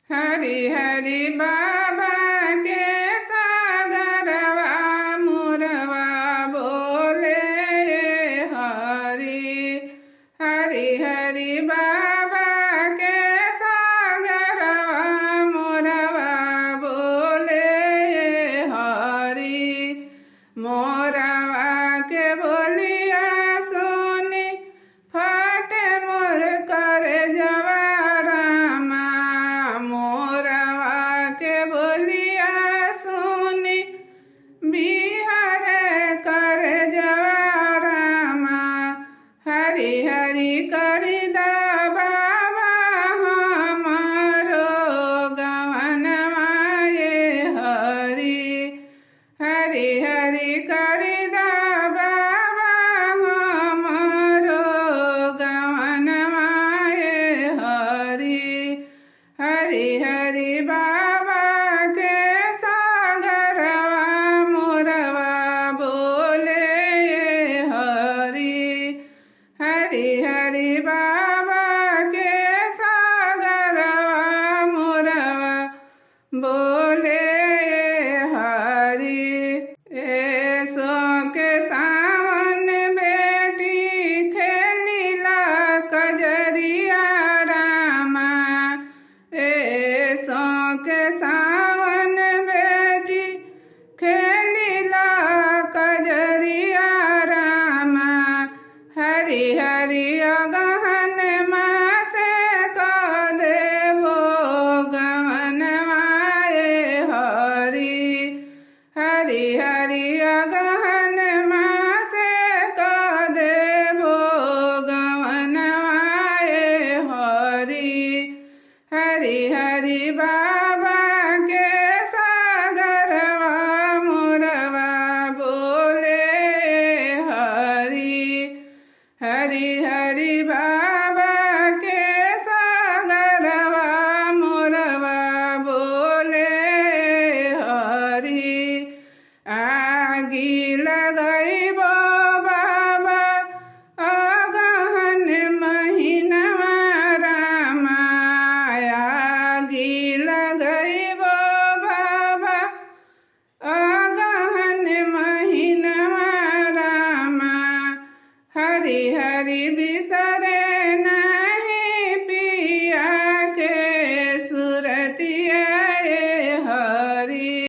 हरि हरि बाबा के सागरवा मुरवा बोले हरि हरि हरि बाबा के सागरवा मुरवा बोले हरि मोरवा के बोलिया सुनी फटे मोर कर जवा रामा मोरवा के बोलिया सुनी बिहार कर जवा रामा हरि हरि करि दा बाबा हमारो गवनवा ये हरि हरि हरि करि दा बाबा हमारो गवनवा ये हरि हरि हरि बाबा के सागरवा मोरवा बोले हरि हरि हरि बाबा के सागरवा मोरवा बोले हरि ऐसो के सावन बेटी खेलीला कजरिया रामा ऐसो के सावन बेटी खेलीला कजरिया रामा हरि हरि अगहन मासे क देवो गवनवाए हरि हरि हरि अगहन मासे क देवो गवनवाए हरि हरि हरि बाबा के